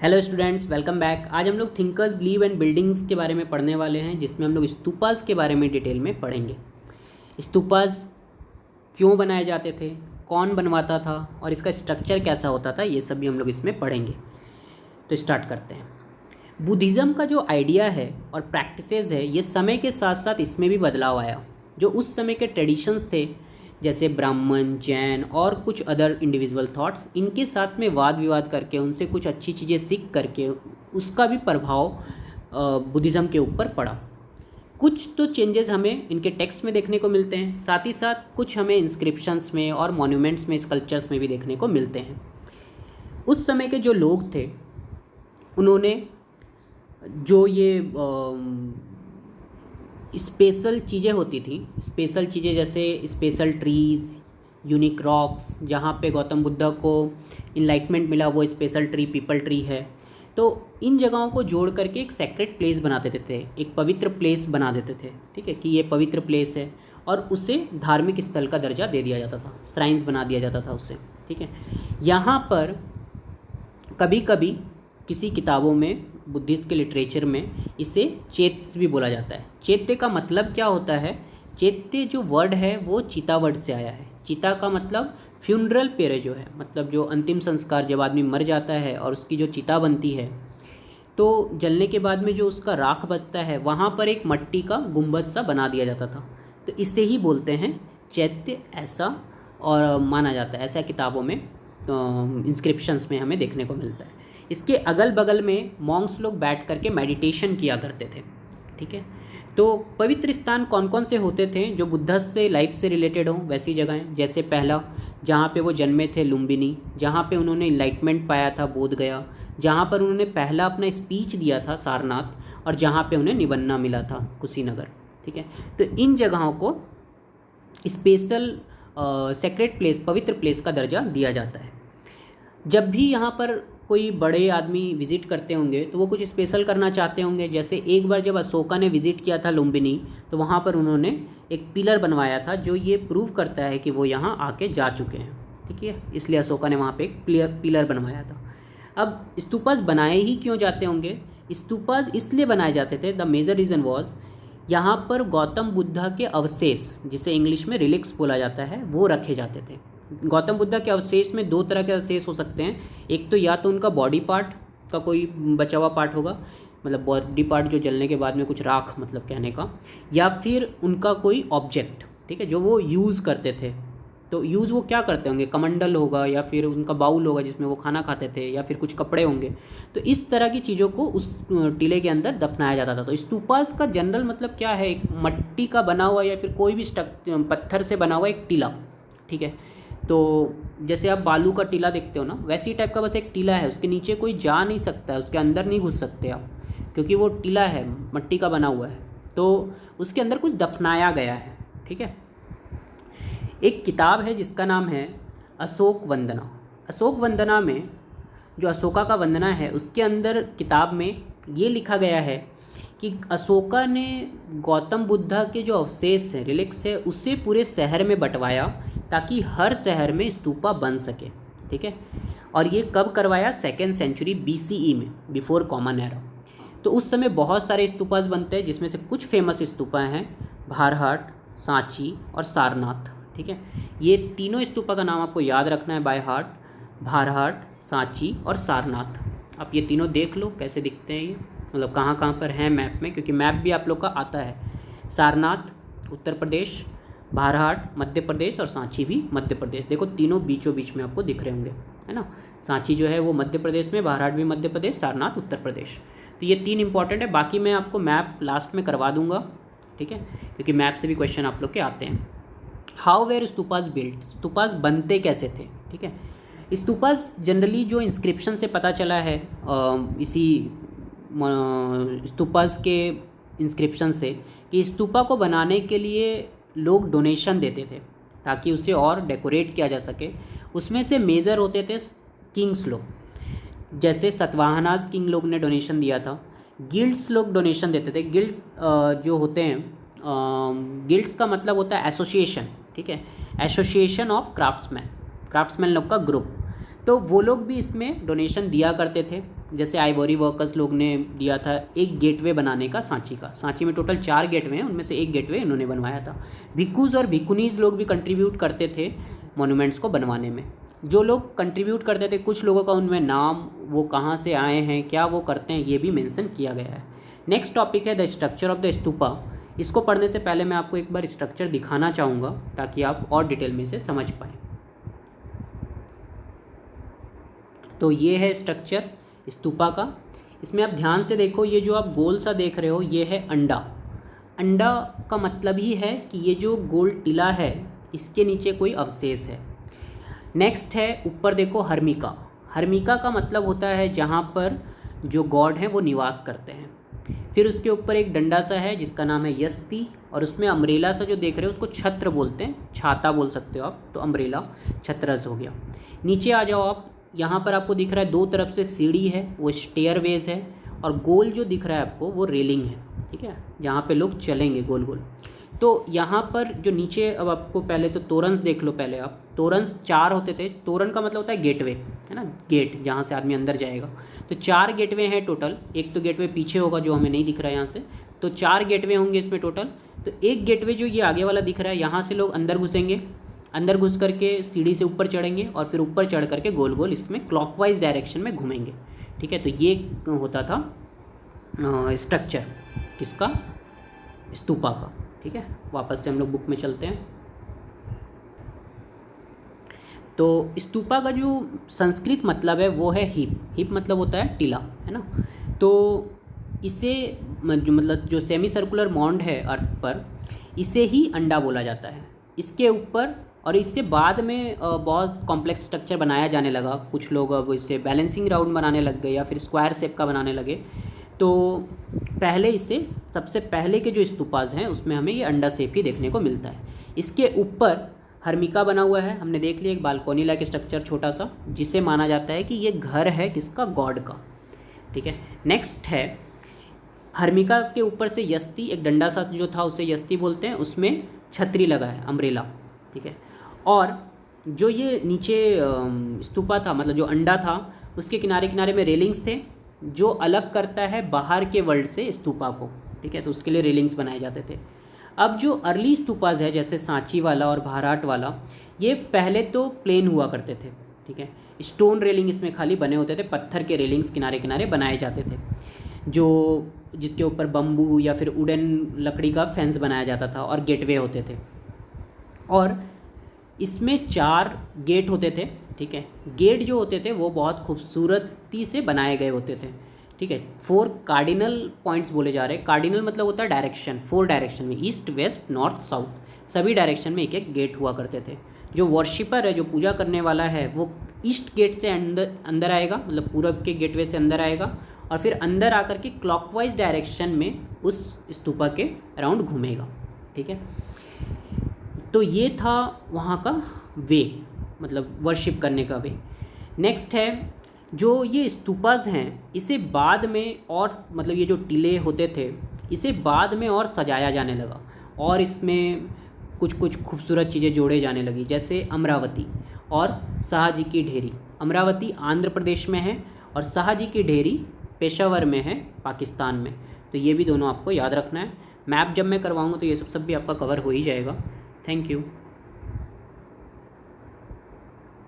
Hello students, welcome back. आज हम लोग थिंकर्स बिलीव एंड बिल्डिंग्स के बारे में पढ़ने वाले हैं, जिसमें हम लोग स्तूपास के बारे में डिटेल में पढ़ेंगे। स्तूपास क्यों बनाए जाते थे, कौन बनवाता था और इसका स्ट्रक्चर कैसा होता था, ये सब भी हम लोग इसमें पढ़ेंगे। तो स्टार्ट करते हैं। बुद्धिज़्म का जो आइडिया है और प्रैक्टिसेस है, ये समय के साथ साथ इसमें भी बदलाव आया। जो उस समय के ट्रेडिशंस थे, जैसे ब्राह्मण, जैन और कुछ अदर इंडिविजुअल थॉट्स, इनके साथ में वाद विवाद करके, उनसे कुछ अच्छी चीज़ें सीख करके उसका भी प्रभाव बुद्धिज़्म के ऊपर पड़ा। कुछ तो चेंजेस हमें इनके टेक्स्ट में देखने को मिलते हैं, साथ ही साथ कुछ हमें इंस्क्रिप्शंस में और मॉन्यूमेंट्स में, स्कल्पचर्स में भी देखने को मिलते हैं। उस समय के जो लोग थे, उन्होंने जो ये स्पेशल चीज़ें होती थी, स्पेशल चीज़ें जैसे स्पेशल ट्रीज़, यूनिक रॉक्स, जहाँ पे गौतम बुद्धा को इनलाइटमेंट मिला, वो स्पेशल ट्री पीपल ट्री है। तो इन जगहों को जोड़ करके एक सेक्रेट प्लेस बना देते थे, एक पवित्र प्लेस बना देते थे। ठीक है कि ये पवित्र प्लेस है, और उसे धार्मिक स्थल का दर्जा दे दिया जाता था, श्राइन्स बना दिया जाता था उससे। ठीक है, यहाँ पर कभी कभी किसी किताबों में, बुद्धिस्ट के लिटरेचर में, इसे चैत्य भी बोला जाता है। चैत्य का मतलब क्या होता है? चैत्य जो वर्ड है वो चीता वर्ड से आया है। चीता का मतलब फ्यूनरल पेरे जो है, मतलब जो अंतिम संस्कार, जब आदमी मर जाता है और उसकी जो चिता बनती है, तो जलने के बाद में जो उसका राख बचता है, वहाँ पर एक मट्टी का गुंबद सा बना दिया जाता था। तो इसे ही बोलते हैं चैत्य, ऐसा और माना जाता है, ऐसा किताबों में, इंस्क्रिप्शंस में हमें देखने को मिलता है। इसके अगल बगल में मॉन्क्स लोग बैठ करके मेडिटेशन किया करते थे। ठीक है, तो पवित्र स्थान कौन कौन से होते थे जो बुद्धा से लाइफ से रिलेटेड हों? वैसी जगहें, जैसे पहला जहाँ पे वो जन्मे थे, लुम्बिनी, जहाँ पे उन्होंने इनलाइटमेंट पाया था, बोध गया, जहाँ पर उन्होंने पहला अपना स्पीच दिया था, सारनाथ, और जहाँ पे उन्हें निबन्ना मिला था, कुशीनगर। ठीक है, तो इन जगहों को स्पेशल सेक्रेट प्लेस, पवित्र प्लेस का दर्जा दिया जाता है। जब भी यहाँ पर कोई बड़े आदमी विज़िट करते होंगे तो वो कुछ स्पेशल करना चाहते होंगे। जैसे एक बार जब अशोका ने विज़िट किया था लुम्बिनी, तो वहाँ पर उन्होंने एक पिलर बनवाया था जो ये प्रूव करता है कि वो यहाँ आके जा चुके हैं। ठीक है, इसलिए अशोका ने वहाँ पे एक पिलर बनवाया था। अब स्तूपास बनाए ही क्यों जाते होंगे? स्तूपास इसलिए बनाए जाते थे, द मेजर रीज़न वॉज, यहाँ पर गौतम बुद्धा के अवशेष, जिसे इंग्लिश में रिलिक्स बोला जाता है, वो रखे जाते थे। गौतम बुद्धा के अवशेष में दो तरह के अवशेष हो सकते हैं। एक तो या तो उनका बॉडी पार्ट का कोई बचा हुआ पार्ट होगा, मतलब बॉडी पार्ट जो जलने के बाद में कुछ राख, मतलब कहने का, या फिर उनका कोई ऑब्जेक्ट, ठीक है, जो वो यूज़ करते थे। तो यूज़ वो क्या करते होंगे? कमंडल होगा, या फिर उनका बाउल होगा जिसमें वो खाना खाते थे, या फिर कुछ कपड़े होंगे। तो इस तरह की चीज़ों को उस टीले के अंदर दफनाया जाता था। तो स्तूपास का जनरल मतलब क्या है? एक मट्टी का बना हुआ या फिर कोई भी पत्थर से बना हुआ एक टीला। ठीक है, तो जैसे आप बालू का टीला देखते हो ना, वैसी टाइप का बस एक टीला है, उसके नीचे कोई जा नहीं सकता है, उसके अंदर नहीं घुस सकते आप, क्योंकि वो टीला है, मट्टी का बना हुआ है, तो उसके अंदर कुछ दफनाया गया है। ठीक है, एक किताब है जिसका नाम है अशोक वंदना। अशोक वंदना में जो अशोका का वंदना है, उसके अंदर किताब में ये लिखा गया है कि अशोका ने गौतम बुद्धा के जो अवशेष हैं, रिलिक्स है, उसे पूरे शहर में बंटवाया ताकि हर शहर में स्तूपा बन सके। ठीक है, और ये कब करवाया? 2nd सेंचुरी BCE में, बिफोर कॉमन एरा। तो उस समय बहुत सारे स्तूपास बनते हैं, जिसमें से कुछ फेमस स्तूपा हैं भारहाट, सांची और सारनाथ। ठीक है, ये तीनों स्तूपा का नाम आपको याद रखना है बाय हार्ट, भारहाट, सांची और सारनाथ। आप ये तीनों देख लो कैसे दिखते हैं, ये मतलब कहाँ कहाँ पर हैं मैप में, क्योंकि मैप भी आप लोग का आता है। सारनाथ उत्तर प्रदेश, भारहाट मध्य प्रदेश और सांची भी मध्य प्रदेश। देखो तीनों बीचों बीच में आपको दिख रहे होंगे, है ना। सांची जो है वो मध्य प्रदेश में, भारहाट भी मध्य प्रदेश, सारनाथ उत्तर प्रदेश। तो ये तीन इंपॉर्टेंट है। बाकी मैं आपको मैप लास्ट में करवा दूंगा, ठीक है, क्योंकि मैप से भी क्वेश्चन आप लोग के आते हैं। How were stupas built? Stupas बनते कैसे थे? ठीक है, स्तूपास जनरली जो इंस्क्रिप्शन से पता चला है, इसी स्तूपास के इंस्क्रिप्शन से, कि स्तूपा को बनाने के लिए लोग डोनेशन देते थे ताकि उसे और डेकोरेट किया जा सके। उसमें से मेजर होते थे किंग्स लोग, जैसे सतवाहनाज किंग लोग ने डोनेशन दिया था। गिल्ड्स लोग डोनेशन देते थे। गिल्ड्स जो होते हैं, गिल्ड्स का मतलब होता है एसोसिएशन। ठीक है, एसोसिएशन ऑफ क्राफ्ट्समैन लोग का ग्रुप। तो वो लोग भी इसमें डोनेशन दिया करते थे। जैसे आइवरी वर्कर्स लोग ने दिया था एक गेटवे बनाने का सांची का। सांची में टोटल 4 गेटवे हैं, उनमें से एक गेटवे इन्होंने बनवाया था। भिक्खूज और भिक्खुनीज लोग भी कंट्रीब्यूट करते थे मॉन्यूमेंट्स को बनवाने में। जो लोग कंट्रीब्यूट करते थे, कुछ लोगों का उनमें नाम, वो कहाँ से आए हैं, क्या वो करते हैं, ये भी मेंशन किया गया है। नेक्स्ट टॉपिक है the structure of the stupa. इसको पढ़ने से पहले मैं आपको एक बार स्ट्रक्चर दिखाना चाहूँगा ताकि आप और डिटेल में इसे समझ पाएँ। तो ये है स्ट्रक्चर स्तूपा का। इसमें आप ध्यान से देखो, ये जो आप गोल सा देख रहे हो ये है अंडा। अंडा का मतलब ही है कि ये जो गोल टिला है इसके नीचे कोई अवशेष है। नेक्स्ट है ऊपर देखो हर्मिका। हर्मिका का मतलब होता है जहाँ पर जो गॉड हैं वो निवास करते हैं। फिर उसके ऊपर एक डंडा सा है जिसका नाम है यस्ती, और उसमें अम्ब्रेला सा जो देख रहे हो उसको छत्र बोलते हैं, छाता बोल सकते हो आप, तो अम्ब्रेला छत्रस हो गया। नीचे आ जाओ आप, यहाँ पर आपको दिख रहा है 2 तरफ से सीढ़ी है, वो स्टेयरवेज है, और गोल जो दिख रहा है आपको वो रेलिंग है, ठीक है, जहाँ पे लोग चलेंगे गोल गोल। तो यहाँ पर जो नीचे, अब आपको पहले तो तोरन देख लो। पहले आप तोरन 4 होते थे। तोरन का मतलब होता है गेटवे, है ना, गेट जहाँ से आदमी अंदर जाएगा। तो 4 गेटवे हैं टोटल। एक तो गेटवे पीछे होगा जो हमें नहीं दिख रहा है यहाँ से, तो 4 गेटवे होंगे इसमें टोटल। तो एक गेटवे जो ये आगे वाला दिख रहा है, यहाँ से लोग अंदर घुसेंगे, अंदर घुस करके सीढ़ी से ऊपर चढ़ेंगे और फिर ऊपर चढ़ करके गोल गोल इसमें क्लॉकवाइज डायरेक्शन में घूमेंगे, ठीक है। तो ये होता था स्ट्रक्चर किसका, स्तूपा का, ठीक है। वापस से हम लोग बुक में चलते हैं। तो स्तूपा का जो संस्कृत मतलब है वो है हीप। हीप मतलब होता है टीला, है ना। तो इसे मतलब जो सेमी सर्कुलर माउंड है अर्थ पर, इसे ही अंडा बोला जाता है। इसके ऊपर, और इससे बाद में बहुत कॉम्प्लेक्स स्ट्रक्चर बनाया जाने लगा। कुछ लोग अब इसे बैलेंसिंग राउंड बनाने लग गए या फिर स्क्वायर शेप का बनाने लगे। तो पहले इससे, सबसे पहले के जो स्तूपास हैं उसमें हमें ये अंडा शेप ही देखने को मिलता है। इसके ऊपर हर्मिका बना हुआ है, हमने देख लिया, एक बालकोनी लाइक स्ट्रक्चर छोटा सा, जिसे माना जाता है कि ये घर है किसका, गॉड का, ठीक है। नेक्स्ट है हर्मिका के ऊपर से यस्ती, एक डंडा सा जो था उसे यस्ती बोलते हैं, उसमें छतरी लगा है, अम्ब्रेला, ठीक है। और जो ये नीचे स्तूपा था, मतलब जो अंडा था, उसके किनारे किनारे में रेलिंग्स थे जो अलग करता है बाहर के वर्ल्ड से स्तूपा को, ठीक है। तो उसके लिए रेलिंग्स बनाए जाते थे। अब जो अर्ली स्तूपाज है जैसे सांची वाला और भारहाट वाला, ये पहले तो प्लेन हुआ करते थे, ठीक है। स्टोन रेलिंग इसमें खाली बने होते थे, पत्थर के रेलिंग्स किनारे किनारे बनाए जाते थे, जो जिसके ऊपर बम्बू या फिर वुडन लकड़ी का फेंस बनाया जाता था, और गेटवे होते थे। और इसमें 4 गेट होते थे, ठीक है। गेट जो होते थे वो बहुत खूबसूरती से बनाए गए होते थे, ठीक है। 4 कार्डिनल पॉइंट्स बोले जा रहे हैं। कार्डिनल मतलब होता है डायरेक्शन, 4 डायरेक्शन में, ईस्ट वेस्ट नॉर्थ साउथ, सभी डायरेक्शन में एक एक गेट हुआ करते थे। जो वर्शिपर है, जो पूजा करने वाला है, वो ईस्ट गेट से अंदर आएगा, मतलब पूरब के गेटवे से अंदर आएगा, और फिर अंदर आकर के क्लॉकवाइज डायरेक्शन में उस स्तूपा के अराउंड घूमेगा, ठीक है। तो ये था वहाँ का वे, मतलब वर्शिप करने का वे। नेक्स्ट है जो ये स्तूपाज हैं, इसे बाद में और, मतलब ये जो टीले होते थे, इसे बाद में और सजाया जाने लगा, और इसमें कुछ कुछ खूबसूरत चीज़ें जोड़े जाने लगी, जैसे अमरावती और शाहजी की ढेरी। अमरावती आंध्र प्रदेश में है और शाहजी की ढेरी पेशावर में है, पाकिस्तान में। तो ये भी दोनों आपको याद रखना है। मैप जब मैं करवाऊँगा तो ये सब भी आपका कवर हो ही जाएगा। Thank you.